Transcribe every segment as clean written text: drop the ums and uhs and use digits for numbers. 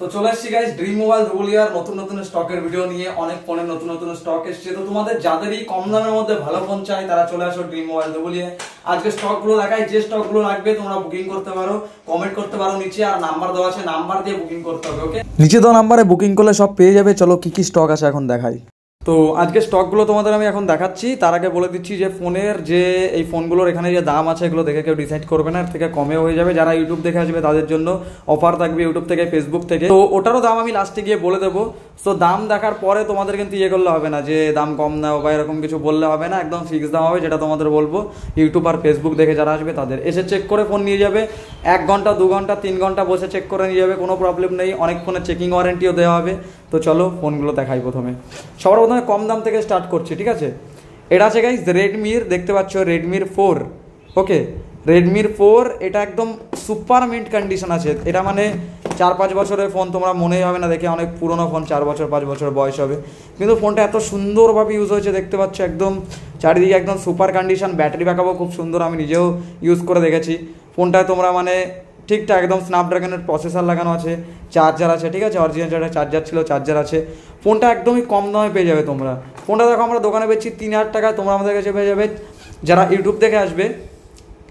তো চলে আসছি গাইস ড্রিম মোবাইল ধুবুলিয়ার নতুন নতুন স্টকের ভিডিও নিয়ে। অনেক ফোনের নতুন নতুন স্টক এসেছে। তো তোমাদের যাদেরই কম দামের মধ্যে ভালো ফোন চাই তারা চলে আসো ড্রিম মোবাইল ধুবুলিয়া। আজকে স্টক গুলো দেখাই, যে স্টক গুলো লাগবে তোমরা বুকিং করতে পারো, কমেন্ট করতে পারো নিচে, আর নাম্বার দেওয়া আছে, নাম্বার দিয়ে বুকিং করতে হবে। ওকে, নিচে দেওয়া নাম্বারে বুকিং করলে সব পেয়ে যাবে। চলো কি কি স্টক আছে এখন দেখাই। তো আজকে স্টকগুলো তোমাদের আমি এখন দেখাচ্ছি। তার আগে বলে দিচ্ছি যে ফোনের যে এই ফোনগুলোর এখানে যে দাম আছে এগুলো দেখে কেউ ডিসাইড করবে না, এর থেকে কমেও হয়ে যাবে। যারা ইউটিউব দেখে আসবে তাদের জন্য অফার থাকবে ইউটিউব থেকে, ফেসবুক থেকে। তো ওটারও দাম আমি লাস্টে গিয়ে বলে দেবো। তো দাম দেখার পরে তোমাদের কিন্তু ইয়ে করলে হবে না যে দাম কম নাও বা এরকম কিছু বললে হবে না। একদম ফিক্স দাম হবে, যেটা তোমাদের বলবো। ইউটিউব আর ফেসবুক দেখে যারা আসবে তাদের এসে চেক করে ফোন নিয়ে যাবে। 1 ঘন্টা 2 ঘন্টা 3 ঘন্টা বসে চেক করে নিয়ে যাবে, কোনো প্রবলেম নেই। অনেক ফোনের চেকিং ওয়ারেন্টিও দেওয়া হবে। তো চলো ফোনগুলো দেখাই। সবার প্রথমে কম দাম থেকে স্টার্ট করছি, ঠিক আছে। এটা আছে গাইস রেডমির, দেখতে পাচ্ছ রেডমির 4। ওকে, রেডমির 4 এটা একদম সুপার মিন্ট কন্ডিশন আছে। এটা মানে 4-5 বছরের ফোন, তোমরা মনেই হবে না দেখে অনেক পুরনো ফোন, 4 বছর 5 বছর বয়স হবে, কিন্তু ফোনটা এত সুন্দরভাবে ইউজ হয়েছে দেখতে পাচ্ছ। একদম চারিদিকে একদম সুপার কন্ডিশন, ব্যাটারি ব্যাকআপও খুব সুন্দর, আমি নিজেও ইউজ করে দেখেছি। ফোনটায় তোমরা মানে ঠিকঠাক একদম স্ন্যাপড্রাগনের প্রসেসর লাগানো আছে, চার্জার আছে, ঠিক আছে, অরিজিনাল যেটা চার্জার ছিল চার্জার আছে। ফোনটা একদমই কম দামে পেয়ে যাবে তোমরা। ফোনটা দেখো আমরা দোকানে বেচছি 3000 টাকায়, তোমরা আমাদের কাছে পেয়ে যাবে যারা ইউটিউব থেকে আসবে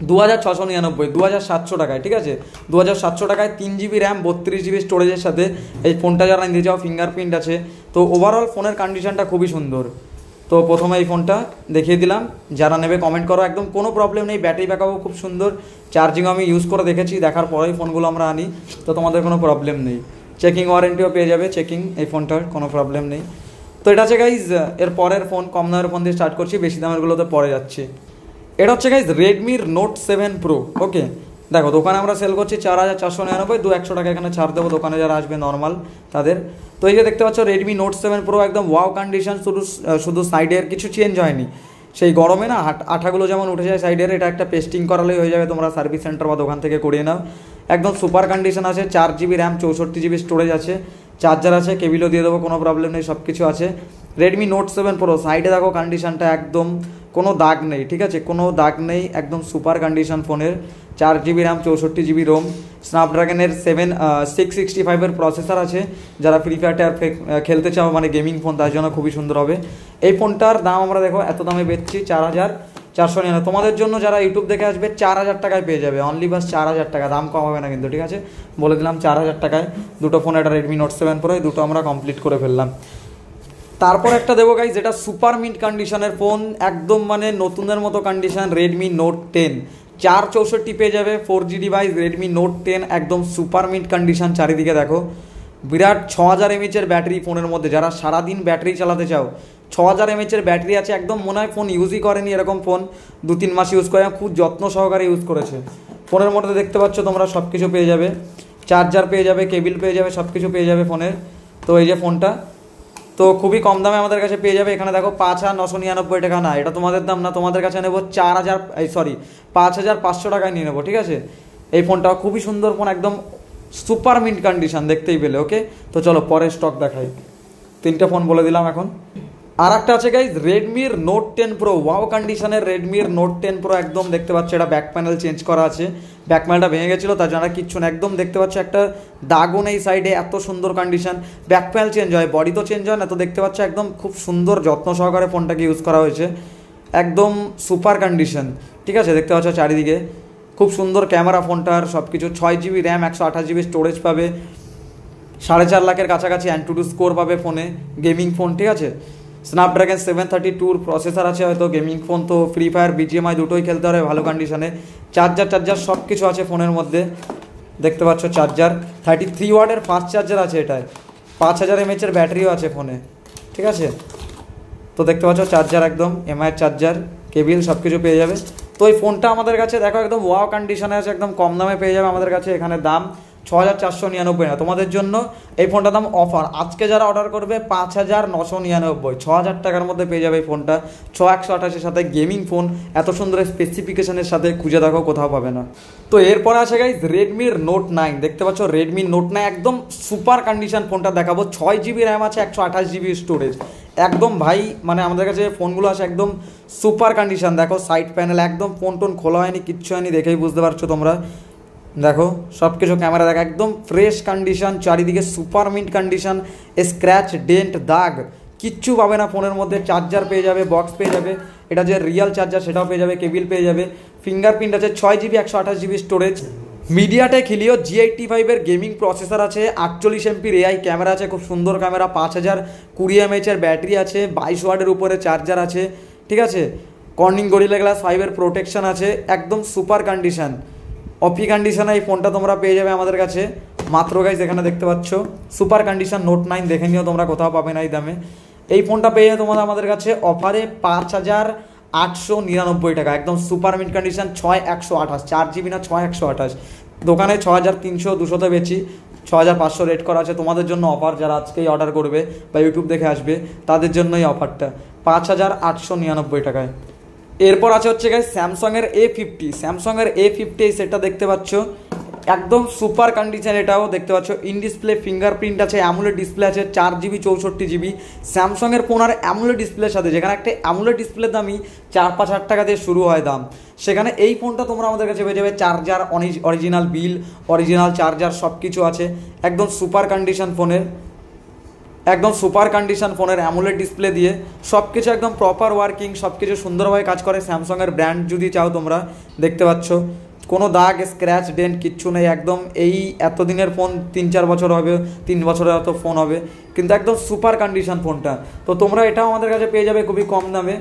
2699, 2700 টাকায়, ঠিক আছে। 2700 টাকায় 3 GB র্যাম 32 GB স্টোরেজের সাথে এই ফোনটা যারা নিতে চাও, ফিঙ্গারপ্রিন্ট আছে। তো ওভারঅল ফোনের কন্ডিশনটা খুবই সুন্দর। তো প্রথমে এই ফোনটা দেখিয়ে দিলাম, যারা নেবে কমেন্ট করো, একদম কোনো প্রবলেম নেই। ব্যাটারি ব্যাকআপও খুব সুন্দর, চার্জিংও আমি ইউজ করে দেখেছি, দেখার পরেই ফোনগুলো আমরা আনি। তো তোমাদের কোনো প্রবলেম নেই, চেকিং ওয়ারেন্টিও পেয়ে যাবে। চেকিং এই ফোনটার কোনো প্রবলেম নেই। তো এটা হচ্ছে গাইজ এর পরের ফোন, কম দামের ফোন দিয়ে স্টার্ট করছি, বেশি দামেরগুলোতে পরে যাচ্ছি। এটা হচ্ছে গাইজ রেডমির নোট 7 প্রো। ওকে, দেখো দোকানে আমরা সেল করছি 4499, 200 টাকা এখানে ছাড় দেবো দোকানে যারা আসবে নর্মাল তাদের। তো এই যে দেখতে পাচ্ছ রেডমি নোট 7 প্রো, একদম ওয়াও কন্ডিশন। শুধু সাইডের কিছু চেঞ্জ হয়নি। সেই গরমে না আঠাগুলো যেমন উঠে যায় সাইডের, এটা একটা পেস্টিং করালেই হয়ে যাবে, তোমরা সার্ভিস সেন্টার বা দোকান থেকে করিয়ে নাও। একদম সুপার কন্ডিশন আছে, 4 GB র্যাম 64 GB স্টোরেজ আছে, চার্জার আছে, কেবিলও দিয়ে দেবো, কোনো প্রবলেম নেই, সব কিছু আছে। রেডমি নোট 7 প্রো, সাইডে দেখো কন্ডিশনটা একদম কোনো দাগ নেই, ঠিক আছে, কোনো দাগ নেই, একদম সুপার কন্ডিশন ফোনের। 4 GB র্যাম 64 GB রোম, স্ন্যাপড্রাগনের 665 প্রসেসর আছে। যারা ফ্রি ফায়ার খেলতে চাও, মানে গেমিং ফোন, তার জন্য খুবই সুন্দর হবে। এই ফোনটার দাম আমরা দেখো এত দামে বেচছি 4499। তোমাদের জন্য যারা ইউটিউব দেখে আসবে 4000 টাকায় পেয়ে যাবে, অনলি বাস 4000 টাকা, দাম কম হবে না কিন্তু, ঠিক আছে, বলে দিলাম 4000 টাকায় দুটো ফোন। এটা রেডমি নোট 7 প্রো, এই দুটো আমরা কমপ্লিট করে ফেললাম। তারপর একটা দেবো গাইজ, যেটা সুপার মিন্ট কন্ডিশনের ফোন, একদম মানে নতুনের মতো কন্ডিশন, রেডমি নোট 10 464 পেয়ে যাবে, 4G ডিভাইস, রেডমি নোট 10 একদম সুপার মিন্ট কন্ডিশন। চারিদিকে দেখো বিরাট 6000 mAh ব্যাটারি ফোনের মধ্যে। যারা সারাদিন ব্যাটারি চালাতে চাও, 6000 mAh ব্যাটারি আছে, একদম মনে হয় ফোন ইউজই করেনি এরকম ফোন 2-3 মাস ইউজ করে, খুব যত্ন সহকারে ইউজ করেছে। ফোনের মধ্যে দেখতে পাচ্ছ তোমরা সব কিছু পেয়ে যাবে, চার্জার পেয়ে যাবে, কেবিল পেয়ে যাবে, সব কিছু পেয়ে যাবে ফোনের। তো এই যে ফোনটা তো খুবই কম দামে আমাদের কাছে পেয়ে যাবে। এখানে দেখো 5999 টাকা না, এটা তোমাদের দাম না, তোমাদের কাছে নেবো 5500 টাকায় নিয়ে নেবো, ঠিক আছে। এই ফোনটা খুবই সুন্দর ফোন, একদম সুপার মিন্ট কন্ডিশন, দেখতেই পেলে। ওকে, তো চলো পরের স্টক দেখাই। 3টে ফোন বলে দিলাম এখন। আর একটা আছে গাইজ রেডমির নোট 10 প্রো, ওয়াও কন্ডিশনের রেডমির নোট 10 প্রো, একদম দেখতে পাচ্ছ এটা ব্যাক প্যানেল চেঞ্জ করা আছে, ব্যাক প্যানেলটা ভেঙে গেছিলো, তার জন্য কিচ্ছু না, একদম দেখতে পাচ্ছ একটা দাগও নেই সাইডে, এত সুন্দর কন্ডিশন। ব্যাক প্যানেল চেঞ্জ হয়, বডি তো চেঞ্জ হয় না। তো দেখতে পাচ্ছ একদম খুব সুন্দর যত্ন সহকারে ফোনটাকে ইউজ করা হয়েছে, একদম সুপার কন্ডিশন, ঠিক আছে। দেখতে পাচ্ছ চারিদিকে খুব সুন্দর ক্যামেরা ফোনটার, সব কিছু। 6 GB র্যাম 128 GB স্টোরেজ পাবে, 4.5 লাখের কাছাকাছি অ্যান্টুডু স্কোর পাবে ফোনে, গেমিং ফোন, ঠিক আছে। স্ন্যাপড্রাগন 732 প্রসেসর আছে, হয়তো গেমিং ফোন তো ফ্রি ফায়ার BGMI দুটোই খেলতে পারে ভালো কন্ডিশনে। চার্জার সব কিছু আছে ফোনের মধ্যে, দেখতে পাচ্ছ চার্জার 33 ওয়াটের ফাস্ট চার্জার আছে এটায়, 5000 mAh ব্যাটারিও আছে ফোনে, ঠিক আছে। তো দেখতে পাচ্ছ চার্জার একদম MI চার্জার, কেবিল সব কিছু পেয়ে যাবে। তো এই ফোনটা আমাদের কাছে দেখো একদম ওয়াও কন্ডিশনে আছে, একদম কম দামে পেয়ে যাবে আমাদের কাছে। এখানে দাম 6499 না, তোমাদের জন্য এই ফোনটার দাম অফার, আজকে যারা অর্ডার করবে 5999, 6000 টাকার মধ্যে পেয়ে যাবে এই ফোনটা। 6128-এর সাথে গেমিং ফোন, এত সুন্দর স্পেসিফিকেশনের সাথে খুঁজে দেখো কোথাও পাবে না। তো এরপরে আছে গাইজ রেডমির নোট 9, দেখতে পাচ্ছ রেডমি নোট 9 একদম সুপার কন্ডিশন ফোনটা দেখাবো। 6 GB র্যাম আছে, 128 GB স্টোরেজ, একদম ভাই মানে আমাদের কাছে ফোনগুলো আছে একদম সুপার কন্ডিশন। দেখো সাইড প্যানেল একদম, ফোন টোন খোলা হয়নি, কিচ্ছু হয়নি, দেখেই বুঝতে পারছো তোমরা। দেখো সব কিছু ক্যামেরা দেখো একদম ফ্রেশ কন্ডিশন, চারিদিকে super mint condition, scratch dent দাগ কিচ্ছু পাবে না ফোনের মধ্যে। চার্জার পেয়ে যাবে, বক্স পেয়ে যাবে, এটা যে রিয়েল চার্জার সেটাও পেয়ে যাবে, কেবিল পেয়ে যাবে, ফিঙ্গারপ্রিন্ট আছে, 6GB 128GB storage, MediaTek Helio G85 এর গেমিং প্রসেসর আছে, 48MP AI ক্যামেরা আছে, খুব সুন্দর ক্যামেরা, 5020 mAh ব্যাটারি আছে, 22 ওয়াটের উপরে চার্জার আছে, ঠিক আছে। কর্নিং গরিলা গ্লাস 5 এর প্রোটেকশন আছে, একদম সুপার কন্ডিশন। অপি কন্ডিশনে এই ফোনটা তোমরা পেয়ে যাবে আমাদের কাছে মাত্র গাইজ এখানে দেখতে পাচ্ছ সুপার কন্ডিশন নোট 9 দেখে নিও, তোমরা কোথাও পাবে না এই দামে। এই ফোনটা পেয়ে যাবে তোমরা আমাদের কাছে অফারে 5899 টাকা, একদম সুপার মিন্ট কন্ডিশন, 6128, 4GB না 6128, দোকানে 6300-200তে বেচি, 6500 রেট করা আছে। তোমাদের জন্য অফার, যারা আজকেই অর্ডার করবে বা ইউটিউব দেখে আসবে তাদের জন্যই অফারটা 5899 টাকায়। এরপর আছে হচ্ছে গাইস স্যামসাংয়ের A50, স্যামসাংয়ের A50 এই সেটটা দেখতে পাচ্ছ একদম সুপার কন্ডিশন, এটাও দেখতে পাচ্ছ ইন ডিসপ্লে ফিঙ্গারপ্রিন্ট আছে, অ্যামুলেট ডিসপ্লে আছে, 4GB 64GB স্যামসাংয়ের ফোন আর অ্যামুলেট ডিসপ্লের সাথে, যেখানে একটা অ্যামুলেট ডিসপ্লের দামই 4-5 হাজার টাকা দিয়ে শুরু হয় দাম, সেখানে এই ফোনটা তোমরা আমাদের কাছে পেয়ে যাবে charger, original bill, original charger সব কিছু আছে, একদম সুপার কন্ডিশন ফোনের, একদম সুপার কন্ডিশন ফোনের অ্যামুলেট ডিসপ্লে দিয়ে সব কিছু একদম প্রপার ওয়ার্কিং, সব কিছু সুন্দরভাবে কাজ করে। স্যামসাংয়ের ব্র্যান্ড যদি চাও তোমরা দেখতে পাচ্ছ কোনো দাগ স্ক্র্যাচ ডেন্ট কিচ্ছু নেই, একদম এই এতদিনের ফোন 3-4 বছর হবে, 3 বছরের মতো ফোন হবে, কিন্তু একদম সুপার কন্ডিশন ফোনটা। তো তোমরা এটাও আমাদের কাছে পেয়ে যাবে খুবই কম দামে।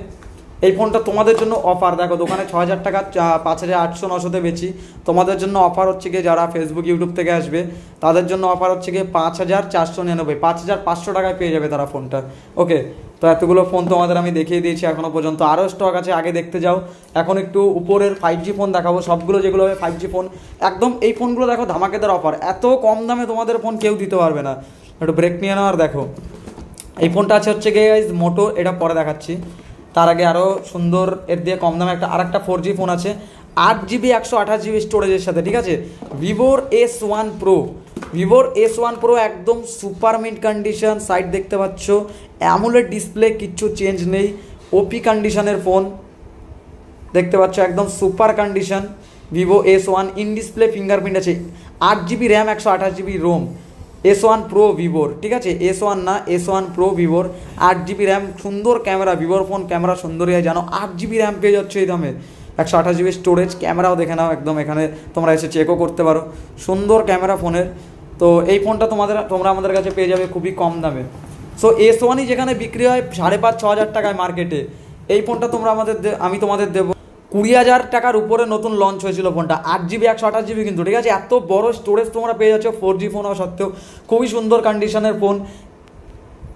এই ফোনটা তোমাদের জন্য অফার, দেখো দোকানে 6000 টাকা, 5800-900তে বেচি, তোমাদের জন্য অফার হচ্ছে গিয়ে যারা ফেসবুক ইউটিউব থেকে আসবে তাদের জন্য অফার হচ্ছে গিয়ে 5499, 5500 টাকায় পেয়ে যাবে তারা ফোনটা। ওকে, তো এতগুলো ফোন তোমাদের আমি দেখিয়ে দিয়েছি এখনও পর্যন্ত, আরও স্টক আছে, আগে দেখতে যাও। এখন একটু উপরের 5G ফোন দেখাবো, সবগুলো যেগুলো হবে 5G ফোন, একদম এই ফোনগুলো দেখো ধামাকেদার অফার, এত কম দামে তোমাদের ফোন কেউ দিতে পারবে না। একটু ব্রেক নিয়ে নাও আর দেখো এই ফোনটা আছে হচ্ছে গিয়ে মোটো, এটা পরে দেখাচ্ছি, তার আগে আরও সুন্দর এর দিয়ে কম দামে আরেকটা 4G ফোন আছে 8GB 128GB স্টোরেজের সাথে, ঠিক আছে, ভিভোর S1 Pro, ভিভোর S1 Pro একদম সুপার মিন্ট কন্ডিশন, সাইড দেখতে পাচ্ছ অ্যামুলেট ডিসপ্লে, কিচ্ছু চেঞ্জ নেই, ওপি কন্ডিশনের ফোন দেখতে পাচ্ছ, একদম super condition Vivo S1, in display fingerprint আছে, 8GB RAM 128GB Rome, S1 Pro ভিভোর, ঠিক আছে, S1 না S1 Pro ভিভোর, 8GB র্যাম, সুন্দর ক্যামেরা, ভিভোর ফোন ক্যামেরা সুন্দরই হয় জানো, 8GB র্যাম পেয়ে যাচ্ছে এই দামে, 128GB স্টোরেজ, ক্যামেরাও দেখে নাও একদম, এখানে তোমরা এসে চেকও করতে পারো, সুন্দর ক্যামেরা ফোনের। তো এই ফোনটা তোমরা আমাদের কাছে পেয়ে যাবে খুবই কম দামে। সো S1ই যেখানে বিক্রি হয় 5,500-6 হাজার টাকায় মার্কেটে, এই ফোনটা আমি তোমাদের দেবো 20,000 টাকার উপরে নতুন লঞ্চ হয়েছিল ফোনটা, 8GB 128GB কিন্তু, ঠিক আছে, এত বড় স্টোরেজ তোমরা পেয়ে যাচ্ছ 4G ফোন হওয়া সত্ত্বেও, খুবই সুন্দর কন্ডিশনের ফোন।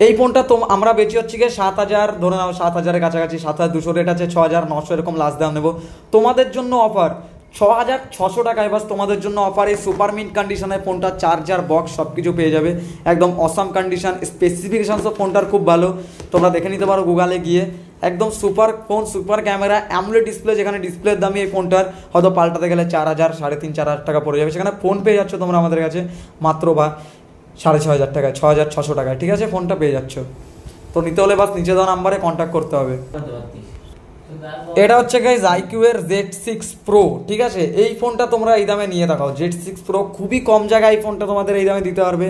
এই ফোনটা আমরা বেচি হচ্ছে গিয়ে 7,000, ধরে নাও 7,000-এর কাছাকাছি, 7,200 রেট আছে, 6,900 এরকম লাস্ট দাম নেবো। তোমাদের জন্য অফার 6,600 টাকায়, বাস তোমাদের জন্য অফার এই সুপার মিন্ট কন্ডিশনের ফোনটা, চার্জার বক্স সব কিছু পেয়ে যাবে, একদম অসাম কন্ডিশন, স্পেসিফিকেশানসও ফোনটার খুব ভালো, তোমরা দেখে নিতে পারো গুগলে গিয়ে, একদম super phone, super camera, amulet display, যেখানে ডিসপ্লের দামই এই ফোনটার হয়তো পাল্টাতে গেলে 4,000, 3,500-4,000 টাকা পড়ে যাবে, সেখানে ফোন পেয়ে যাচ্ছ তোমরা আমাদের কাছে মাত্র 6,500 টাকায়, 6,600 টাকায়, ঠিক আছে, ফোনটা পেয়ে যাচ্ছ। তো নিতে হলে বাস নিচে দেওয়া নাম্বারে কন্ট্যাক্ট করতে হবে। এটা হচ্ছে গাইজ IQ এর Z6 Pro, ঠিক আছে, এই ফোনটা তোমরা এই দামে নিয়ে দেখাও, Z6 Pro খুবই কম জায়গায় এই ফোনটা তোমাদের এই দামে দিতে পারবে,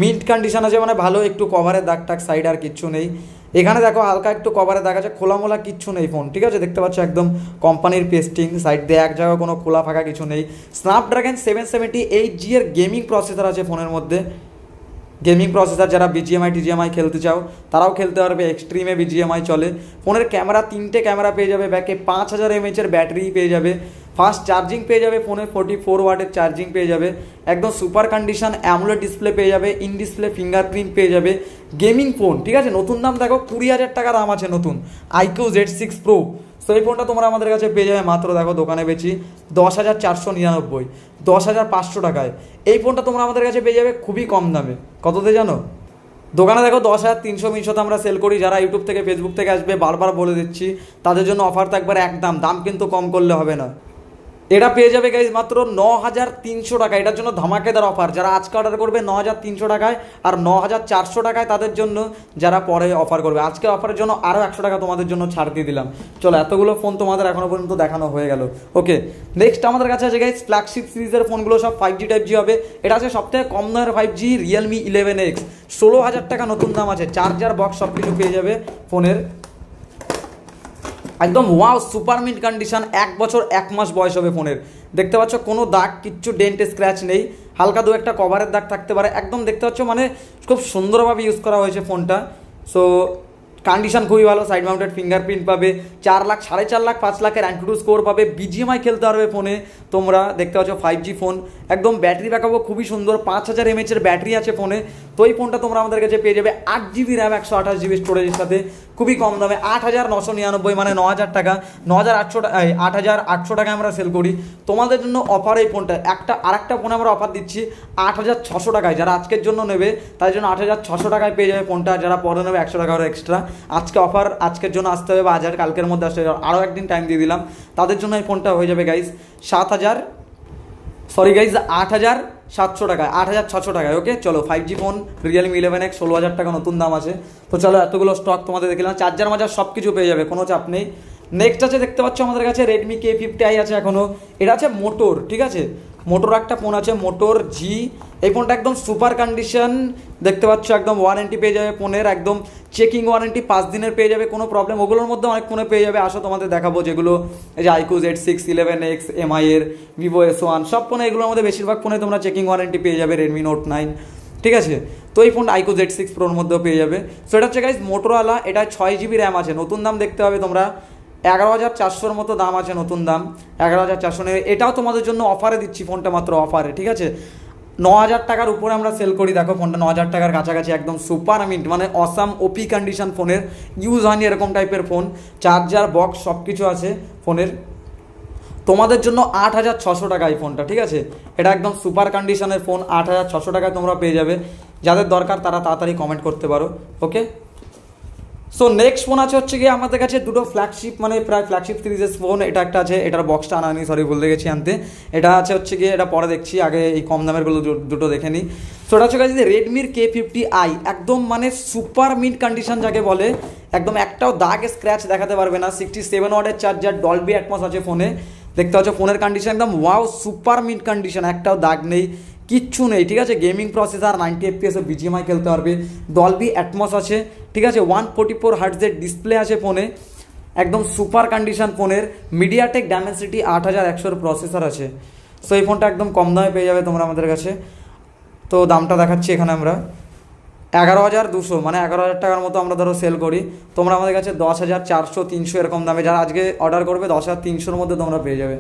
মিন্ট কন্ডিশন আছে, মানে ভালো, একটু কভারের দাগ টাগ সাইড আর কিচ্ছু নেই, এখানে দেখো হালকা একটু কভারের দাগ আছে, খোলামোলা কিচ্ছু নেই ফোন, ঠিক আছে, দেখতে পাচ্ছ একদম কোম্পানির পেস্টিং, সাইড দিয়ে এক জায়গায় কোনো খোলা ফাঁকা কিছু নেই। স্ন্যাপড্রাগন 778G এর গেমিং প্রসেসর আছে ফোনের মধ্যে, গেমিং প্রসেসর, যারা BGMI TGMI খেলতে চাও তারাও খেলতে পারবে, এক্সট্রিমে BGMI চলে। ফোনের ক্যামেরা 3টে ক্যামেরা পেয়ে যাবে, ব্যাকে 5000 mAh এর ব্যাটারি পেয়ে যাবে, ফাস্ট চার্জিং পেয়ে যাবে, ফোনে 44 ওয়াটের চার্জিং পেয়ে যাবে, একদম সুপার কন্ডিশন, অ্যামুলেট ডিসপ্লে পেয়ে যাবে, ইন ডিসপ্লে ফিঙ্গারপ্রিন্ট পেয়ে যাবে, গেমিং ফোন, ঠিক আছে, নতুন দাম দেখো 20,000 টাকা দাম আছে নতুন IQ Z6 Pro। সো এই ফোনটা তোমরা আমাদের কাছে পেয়ে যাবে মাত্র, দেখো দোকানে বেচি 10,499, 10,500 টাকায়, এই ফোনটা তোমরা আমাদের কাছে পেয়ে যাবে খুবই কম দামে, কততে জানো, দোকানে দেখো 10,300-300 আমরা সেল করি। যারা ইউটিউব থেকে ফেসবুক থেকে আসবে বারবার বলে দিচ্ছি তাদের জন্য অফার থাকবে একদম, দাম কিন্তু কম করলে হবে না। এটা পেয়ে যাবে গাইজ মাত্র 9,300 টাকা। এটার জন্য ধামাকেদার অফার, যারা আজকে অর্ডার করবে 9,300 টাকায়, আর 9,400 টাকায় তাদের জন্য যারা পরে অফার করবে। আজকে অফারের জন্য আরও 100 টাকা তোমাদের জন্য ছাড় দিয়ে দিলাম। চলো, এতগুলো ফোন তোমাদের এখনো পর্যন্ত দেখানো হয়ে গেল। ওকে, নেক্সট আমাদের কাছে আছে গাইজ ফ্ল্যাগশিপ সিরিজের ফোনগুলো, সব 5G টাইপ জি হবে। এটা আছে সবথেকে কম দামের 5G Realme 11X, 16,000 টাকা নতুন দাম আছে। চার্জার বক্স সব কিছু পেয়ে যাবে ফোনের, একদম ওয়াও সুপার মিন্ট কন্ডিশন। 1 বছর 1 মাস বয়স হবে ফোনের। দেখতে পাচ্ছ কোনো দাগ, কিচ্ছু ডেন্ট স্ক্র্যাচ নেই, হালকা দু একটা কভারের দাগ থাকতে পারে, একদম দেখতে পাচ্ছ মানে খুব সুন্দরভাবে ইউজ করা হয়েছে ফোনটা। সো কন্ডিশন খুবই ভালো, সাইড মাউন্টেড ফিঙ্গারপ্রিন্ট পাবে, 4 লাখ 4.5 লাখ 5 লাখের অ্যান্টিটিউড স্কোর পাবে, BGMI খেলতে পারবে ফোনে তোমরা। দেখতে পাচ্ছ 5G ফোন, একদম ব্যাটারি ব্যাকআপও খুবই সুন্দর, 5000 mAh এর ব্যাটারি আছে ফোনে। তো এই ফোনটা তোমরা আমাদের কাছে পেয়ে যাবে 8GB র্যাম 128GB স্টোরেজের সাথে, খুবই কম দামে 8,999, মানে 9,000 টাকা। 8,800 টাকায় আমরা সেল করি। তোমাদের জন্য অফার এই ফোনটা আরেকটা ফোনে আমরা অফার দিচ্ছি 8,600 টাকায়। যারা আজকের জন্য নেবে তাদের জন্য 8,600 টাকায় পেয়ে যাবে ফোনটা, যারা পরে নেবে 100 টাকা এক্সট্রা। আজকে অফার, আজকের জন্য আসতে হবে, বা আজ আর কালকের মধ্যে আসতে হবে, আরও একদিন টাইম দিয়ে দিলাম। তাদের জন্য এই ফোনটা হয়ে যাবে গাইজ 8,700 টাকায়, 8,600 টাকায়। ওকে, চলো 5G ফোন Realme 11X 16,000 টাকা নতুন দাম আছে। তো চলো, এতগুলো স্টক তোমাদের দেখলাম, চার্জার মাজার সব কিছু পেয়ে যাবে, কোনো চাপ নেই। নেক্সট আছে, দেখতে পাচ্ছ আমাদের কাছে Redmi K50i আছে এখনও। এটা আছে মোটর, ঠিক আছে, মোটর একটা ফোন আছে, মোটর জি। এই ফোনটা একদম সুপার কন্ডিশন, দেখতে পাচ্ছ একদম ওয়ারেন্টি পেয়ে যাবে ফোনের, একদম চেকিং ওয়ারেন্টি 5 দিনের পেয়ে যাবে, কোনো প্রবলেম। ওগুলোর মধ্যে অনেক ফোনে পেয়ে যাবে, আসো তোমাদের দেখাবো, যেগুলো এই যে iQOO Z6, 11X, MI এর, Vivo S1 সব ফোনে, এগুলোর মধ্যে বেশিরভাগ ফোনে তোমরা চেকিং ওয়ারেন্টি পেয়ে যাবে। Redmi Note 9, ঠিক আছে। তো এই ফোনটা iQOO Z6 Proর মধ্যেও পেয়ে যাবে। সো এটা হচ্ছে গাইজ মোটরোলা, এটা 6GB র্যাম আছে। নতুন দাম দেখতে হবে তোমরা, 11,400 মতো দাম আছে নতুন দাম, 11,400 নেবে। এটাও তোমাদের জন্য অফারে দিচ্ছি ফোনটা, মাত্র অফারে, ঠিক আছে। 9,000 টাকার উপরে আমরা সেল করি, দেখো ফোনটা 9,000 টাকার কাছাকাছি, একদম সুপার মিন্ট, মানে অসাম ওপি কন্ডিশন ফোনের, ইউজ হয়নি এরকম টাইপের ফোন, চার্জার বক্স সব কিছু আছে ফোনের। তোমাদের জন্য 8,600 টাকা এই ফোনটা, ঠিক আছে। এটা একদম সুপার কন্ডিশনের ফোন, 8,600 টাকায় তোমরা পেয়ে যাবে। যাদের দরকার তারা তাড়াতাড়ি কমেন্ট করতে পারো। ওকে, সো নেক্সট ফোন আছে হচ্ছে গিয়ে আমাদের কাছে দুটো ফ্ল্যাগশিপ, মানে প্রায় ফ্ল্যাগশিপ সিরিজের ফোন। এটা একটা আছে, এটার বক্সটা আনানি, সরি ভুলে গেছি আনতে। এটা আছে হচ্ছে গিয়ে, এটা পরে দেখছি, আগে এই কম দামেরগুলো দুটো দেখে নিই। সো এটা হচ্ছে গিয়ে Redmi K50i, একদম মানে সুপার মিন্ট কন্ডিশন যাকে বলে, একদম একটাও দাগ স্ক্র্যাচ দেখাতে পারবে না। 67 ওয়াটের চার্জার, ডলবি অ্যাটমস আছে ফোনে। দেখতে পাচ্ছ ফোনের কন্ডিশন একদম ওয়াও সুপার মিন্ট কন্ডিশন, একটাও দাগ নেই, কিচ্ছু নেই, ঠিক আছে। গেমিং প্রসেসর, 90 FPS BGMI খেলতে পারবে, ডলবি অ্যাটমস আছে, ঠিক আছে। 144 হার্টজের ডিসপ্লে আছে ফোনে, একদম সুপার কন্ডিশন ফোনের। MediaTek Dimensity 8100 প্রসেসর আছে। সো এই ফোনটা একদম কম দামে পেয়ে যাবে তোমরা আমাদের কাছে। তো দামটা দেখাচ্ছি এখানে আমরা, 11,200, মানে 11,000 টাকার মতো আমরা ধরো সেল করি। তোমরা আমাদের কাছে 10,400, 300 এরকম দামে, যারা আজকে অর্ডার করবে 10,300-র মধ্যে তোমরা পেয়ে যাবে।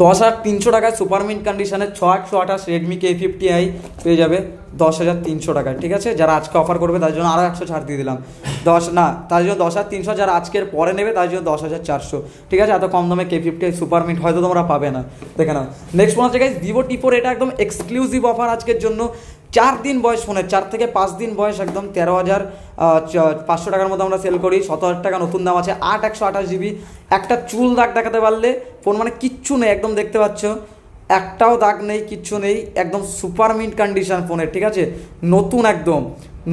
10,300 টাকায় সুপার মিন্ট কন্ডিশনের 6128 Redmi K50i পেয়ে যাবে 10,300 টাকায়, ঠিক আছে। যারা আজকে অফার করবে তার জন্য আরও 100 ছাড় দিয়ে দিলাম, তার জন্য 10,300, যারা আজকের পরে নেবে তার জন্য 10,400, ঠিক আছে। এত কম দামে K50i সুপার মিন্ট হয়তো তোমরা পাবে না, দেখে নাও। নেক্সট ফোন হচ্ছে গাইস Vivo T4, এটা একদম এক্সক্লুসিভ অফার আজকের জন্য। 4 দিন বয়স ফোনের, 4 থেকে 5 দিন বয়স, একদম 13,500 টাকার মতো আমরা সেল করি। 17,000 টাকা নতুন দাম আছে, 8/128GB। একটা চুল দাগ দেখাতে পারলে ফোন মানে কিচ্ছু নেই, একদম দেখতে পাচ্ছ একটাও দাগ নেই, কিচ্ছু নেই, একদম সুপার মিন্ট কন্ডিশন ফোনের, ঠিক আছে। নতুন, একদম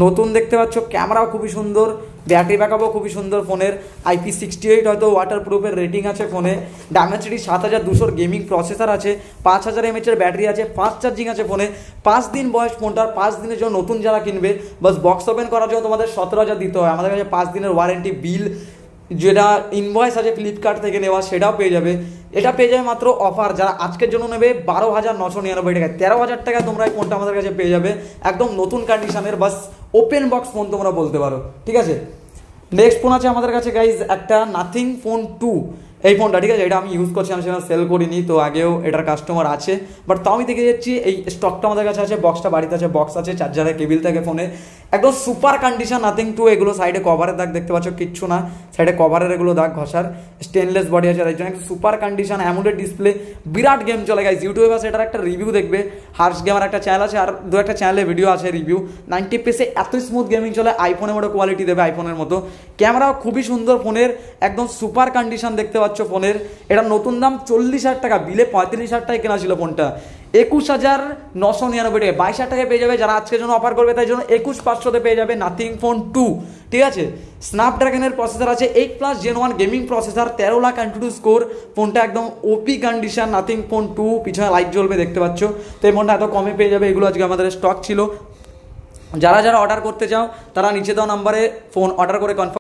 নতুন দেখতে পাচ্ছ, ক্যামেরাও খুবই সুন্দর, ব্যাটারি ব্যাকআপও খুবই সুন্দর ফোনের। IP68 হয়তো ওয়াটার প্রুফের রেটিং আছে ফোনে। Dimensity 7200 গেমিং প্রসেসর আছে, 5000 mAh এর ব্যাটারি আছে, ফাস্ট চার্জিং আছে ফোনে। 5 দিন বয়স ফোনটার, 5 দিনের জন্য নতুন যারা কিনবে, বাস বক্স ওপেন করার জন্য তোমাদের 17,000 দিতে হয়। আমাদের কাছে 5 দিনের ওয়ারেন্টি, বিল যেটা ইনভয়েস আছে ফ্লিপকার্ট থেকে নেওয়া সেটাও পেয়ে যাবে। এটা পেয়ে যাবে মাত্র অফার, যারা আজকের জন্য নেবে 12,999 টাকায়। 13,000 টাকায় তোমরা এই ফোনটা আমাদের কাছে পেয়ে যাবে, একদম নতুন কন্ডিশনের, বাস ওপেন বক্স ফোন তোমরা বলতে পারো, ঠিক আছে। নেক্সট ফোন আছে আমাদের কাছে গাইজ একটা নাথিং ফোন 2, এই ফোনটা, ঠিক আছে। এটা আমি ইউজ করছি, আমি সেটা সেল করিনি, তো আগেও এটার কাস্টমার আছে, বাট তাও আমি দেখে যাচ্ছি এই স্টকটা আমাদের কাছে আছে। বক্সটা বাড়িতে আছে, বক্স আছে, চার্জারের কেবিল থাকে ফোনে, একদম সুপার কন্ডিশন নাথিং 2। এগুলো সাইডে কভারের দাগ দেখতে পাচ্ছ, কিচ্ছু না, সাইডে কভারের এগুলো দাগ ঘষার, স্টেনলেস বডি আছে, তাই জন্য সুপার কন্ডিশন, অ্যামোলেড ডিসপ্লে, বিরাট গেম চলে গাইজ। ইউটিউবে আছে এটার একটা রিভিউ দেখবে, হার্স গেমার একটা চ্যানেল আছে, আর দু একটা চ্যানেলে ভিডিও আছে রিভিউ। 90 FPS এত স্মুথ গেমিং চলে, আইফোনের মতো কোয়ালিটি দেবে, আইফোনের মতো। ক্যামেরাও খুবই সুন্দর ফোনের, একদম সুপার কন্ডিশন দেখতে পাচ্ছ। পাচ্ছ ফোনের, এটা নতুন দাম 40,000 টাকা, বিলে 35,000 টাকায় কেনা ছিল ফোনটা, 21,999 টাকা, 22,000 টাকায় পেয়ে যাবে। যারা আজকের জন্য অফার করবে তাই জন্য 21,500 পেয়ে যাবে নাথিং ফোন 2, ঠিক আছে। স্ন্যাপড্রাগনের প্রসেসর আছে 8+ Gen 1 gaming processor, 13 lakh AnTuTu score, ফোনটা একদম ওপি কন্ডিশন, নাথিং ফোন 2, পিছনে লাইট জ্বলবে দেখতে পাচ্ছ। তো এই ফোনটা এত কমে পেয়ে যাবে, এগুলো আজকে আমাদের স্টক ছিল। যারা যারা অর্ডার করতে চাও তারা নিচে দেওয়া নাম্বারে ফোন অর্ডার করে কনফার্ম